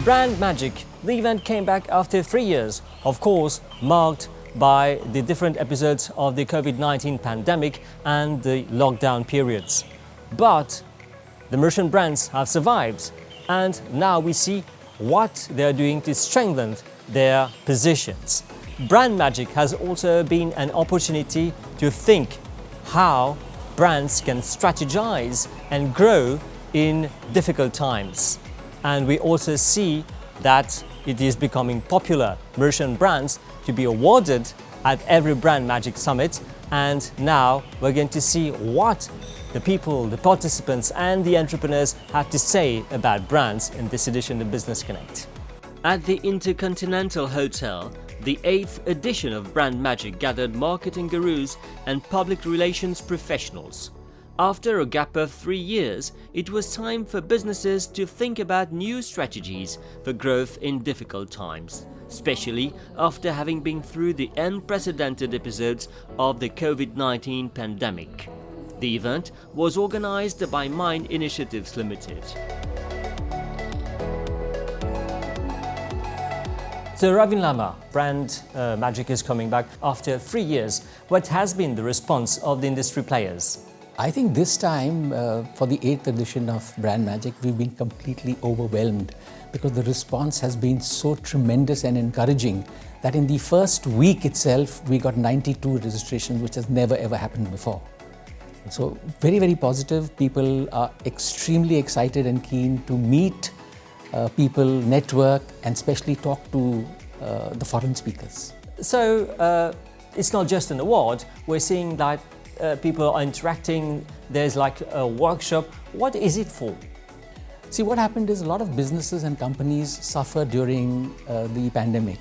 Brand Magic, the event came back after 3 years, of course marked by the different episodes of the COVID-19 pandemic and the lockdown periods. But the merchant brands have survived, and now we see what they are doing to strengthen their positions. Brand Magic has also been an opportunity to think how brands can strategize and grow in difficult times. And we also see that it is becoming popular, merchant brands, to be awarded at every Brand Magic Summit. And now we're going to see what the people, the participants and the entrepreneurs have to say about brands in this edition of Business Connect. At the Intercontinental Hotel, the 8th edition of Brand Magic gathered marketing gurus and public relations professionals. After a gap of 3 years, it was time for businesses to think about new strategies for growth in difficult times, especially after having been through the unprecedented episodes of the COVID-19 pandemic. The event was organized by Mind Initiatives Limited. So Ravin Lama, Brand Magic is coming back after 3 years. What has been the response of the industry players? I think this time, for the 8th edition of Brand Magic, we've been completely overwhelmed because the response has been so tremendous and encouraging that in the first week itself, we got 92 registrations, which has never ever happened before. So very, very positive. People are extremely excited and keen to meet people, network, and especially talk to the foreign speakers. So it's not just an award. We're seeing that people are interacting. There's like a workshop. What is it for? See, what happened is a lot of businesses and companies suffered during the pandemic.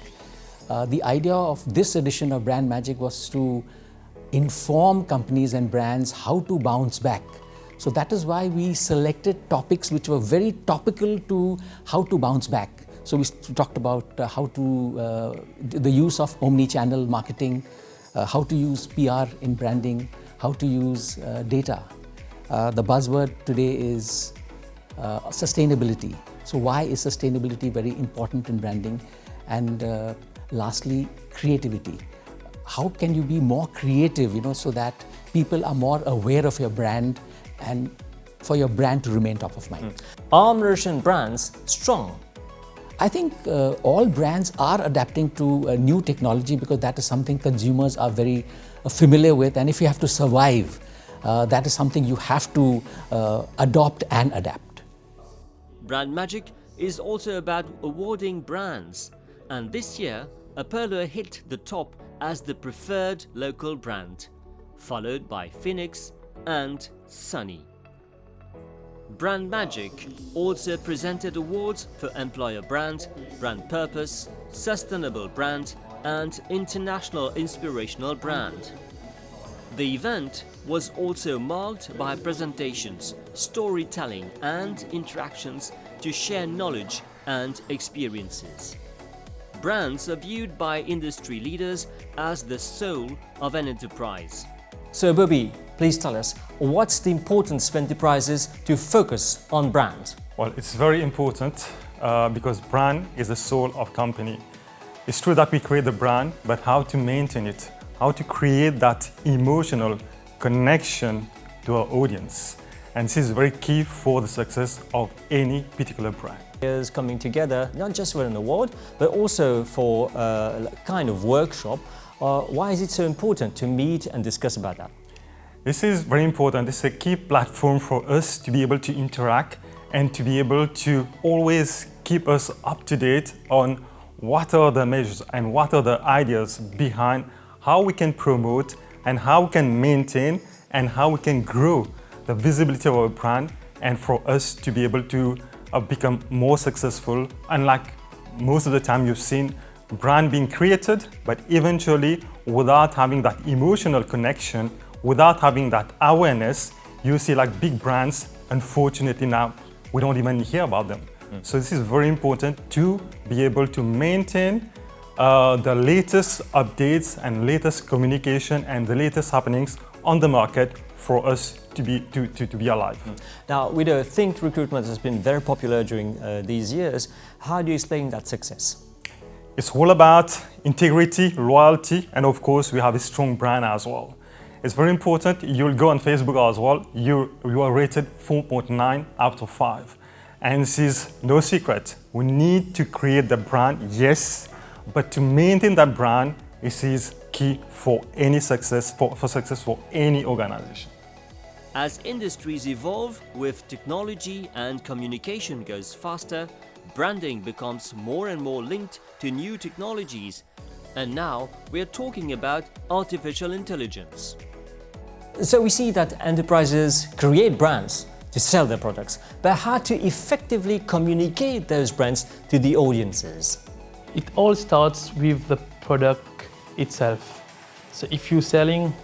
The idea of this edition of Brand Magic was to inform companies and brands how to bounce back. So that is why we selected topics which were very topical to how to bounce back. So we talked about how to the use of omni-channel marketing, how to use PR in branding, how to use data. The buzzword today is sustainability. So why is sustainability very important in branding? And lastly, creativity. How can you be more creative, so that people are more aware of your brand and for your brand to remain top of mind? Are merchant brands strong? I think all brands are adapting to new technology because that is something consumers are very familiar with, and if you have to survive, that is something you have to adopt and adapt. Brand Magic is also about awarding brands, and this year Apollo hit the top as the preferred local brand, followed by Phoenix and Sunny. Brand Magic also presented awards for Employer Brand, Brand Purpose, Sustainable Brand and International Inspirational Brand. The event was also marked by presentations, storytelling and interactions to share knowledge and experiences. Brands are viewed by industry leaders as the soul of an enterprise. So Bobby, please tell us, what's the importance for enterprises to focus on brand? Well, it's very important because brand is the soul of company. It's true that we create the brand, but how to maintain it, how to create that emotional connection to our audience. And this is very key for the success of any particular brand. Is coming together, not just for an award, but also for a kind of workshop. Why is it so important to meet and discuss about that? This is very important. This is a key platform for us to be able to interact and to be able to always keep us up to date on what are the measures and what are the ideas behind how we can promote and how we can maintain and how we can grow the visibility of our brand, and for us to be able to become more successful. Unlike most of the time you've seen brand being created, but eventually without having that emotional connection, without having that awareness, you see like big brands, unfortunately now we don't even hear about them. So this is very important to be able to maintain the latest updates and latest communication and the latest happenings on the market for us to be alive. Now, we do think recruitment has been very popular during these years. How do you explain that success? It's all about integrity, loyalty, and of course, we have a strong brand as well. It's very important. You'll go on Facebook as well. You are rated 4.9 out of 5. And this is no secret. We need to create the brand, yes, but to maintain that brand, this is key for any success, for success for any organization. As industries evolve with technology and communication goes faster, branding becomes more and more linked to new technologies. And now we are talking about artificial intelligence. So we see that enterprises create brands to sell their products, but how to effectively communicate those brands to the audiences? It all starts with the product itself. So if you're selling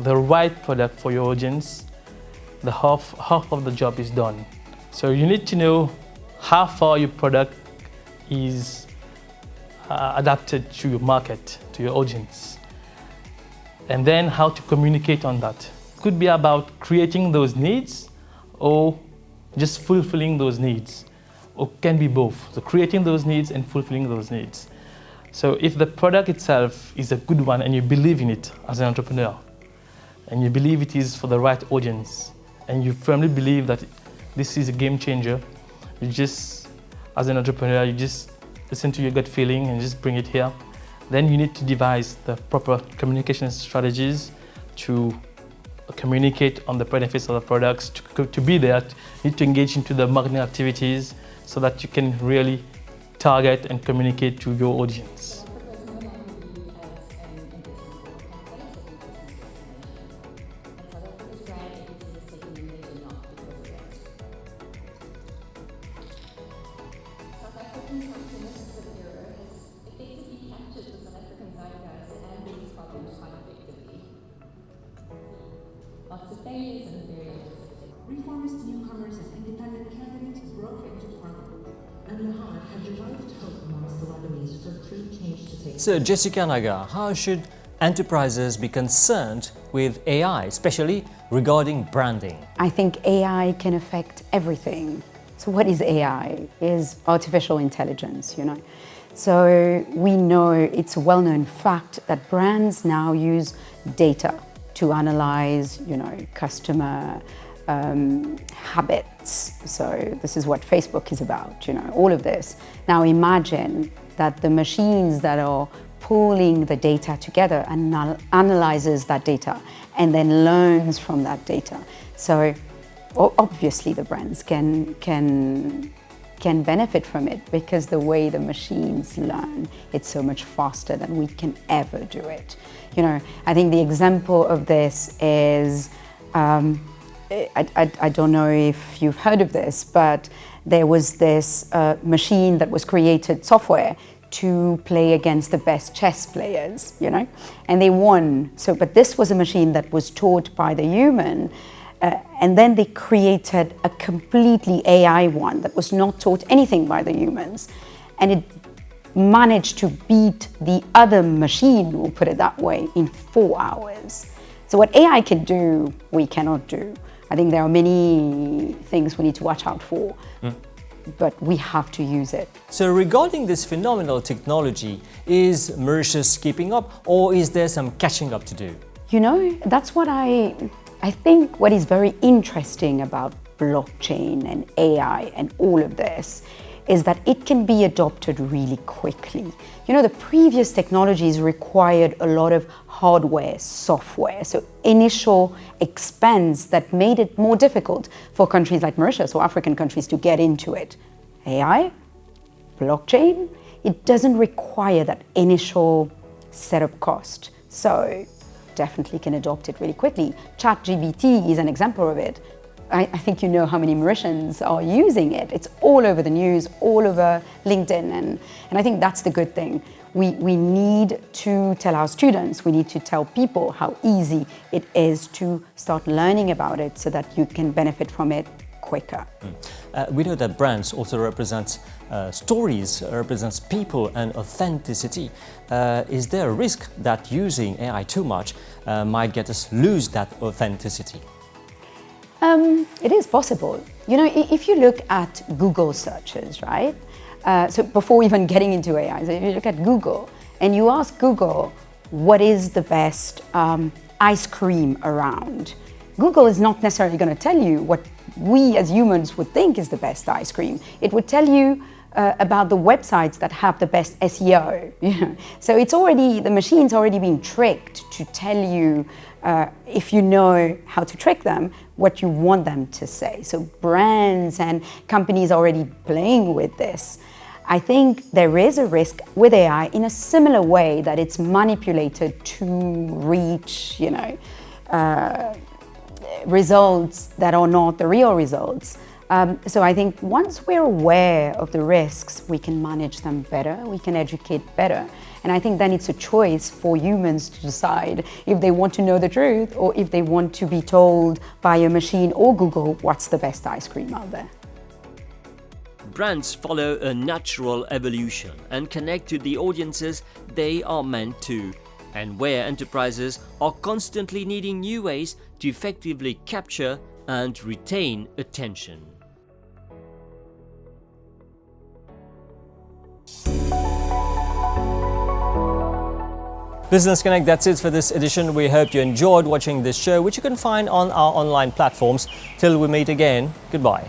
the right product for your audience, the half of the job is done. So you need to know how far your product is adapted to your market, to your audience, and then how to communicate on that. Could be about creating those needs or just fulfilling those needs, or can be both. So creating those needs and fulfilling those needs. So if the product itself is a good one and you believe in it as an entrepreneur, and you believe it is for the right audience, and you firmly believe that this is a game changer, you just, as an entrepreneur, you just listen to your gut feeling and just bring it here. Then you need to devise the proper communication strategies to communicate on the benefits of the products, to be there, you need to engage into the marketing activities so that you can really target and communicate to your audience. Reformist newcomers and independent candidates broke into parliament, and Lahar had revived hope amongst the Lebanese for true change to take place. So Jessica Naga, how should enterprises be concerned with AI, especially regarding branding? I think AI can affect everything. So what is AI? Is artificial intelligence, you know. So we know it's a well-known fact that brands now use data to analyze, you know, customer habits. So this is what Facebook is about, you know, all of this. Now imagine that the machines that are pulling the data together and analyzes that data and then learns from that data. So obviously the brands can benefit from it, because the way the machines learn, it's so much faster than we can ever do it. You know, I think the example of this is, I don't know if you've heard of this, but there was this machine that was created, software, to play against the best chess players, you know, and they won. So, but this was a machine that was taught by the human, and then they created a completely AI one that was not taught anything by the humans, and it managed to beat the other machine, we'll put it that way, in 4 hours. So what AI can do, we cannot do. I think there are many things we need to watch out for, but we have to use it. So regarding this phenomenal technology, is Mauritius keeping up, or is there some catching up to do? You know, that's what I think what is very interesting about blockchain and AI and all of this is that it can be adopted really quickly. You know, the previous technologies required a lot of hardware, software, so initial expense that made it more difficult for countries like Mauritius or African countries to get into it. AI, blockchain, it doesn't require that initial setup cost. So definitely can adopt it really quickly. ChatGPT is an example of it. I think you know how many Mauritians are using it. It's all over the news, all over LinkedIn, and I think that's the good thing. We need to tell our students, we need to tell people how easy it is to start learning about it so that you can benefit from it quicker. We know that brands also represent stories, represents people and authenticity. Is there a risk that using AI too much might get us lose that authenticity? It is possible. You know, if you look at Google searches, right? So before even getting into AI, so if you look at Google and you ask Google, what is the best ice cream around? Google is not necessarily going to tell you what we as humans would think is the best ice cream. It would tell you about the websites that have the best SEO. You know? So it's already, the machine's already been tricked to tell you, if you know how to trick them, what you want them to say. So brands and companies are already playing with this. I think there is a risk with AI in a similar way that it's manipulated to reach, you know, results that are not the real results. So I think once we're aware of the risks, we can manage them better, we can educate better. And I think then it's a choice for humans to decide if they want to know the truth or if they want to be told by a machine or Google what's the best ice cream out there. Brands follow a natural evolution and connect to the audiences they are meant to, and where enterprises are constantly needing new ways to effectively capture and retain attention. Business Connect, that's it for this edition. We hope you enjoyed watching this show, which you can find on our online platforms. Till we meet again, goodbye.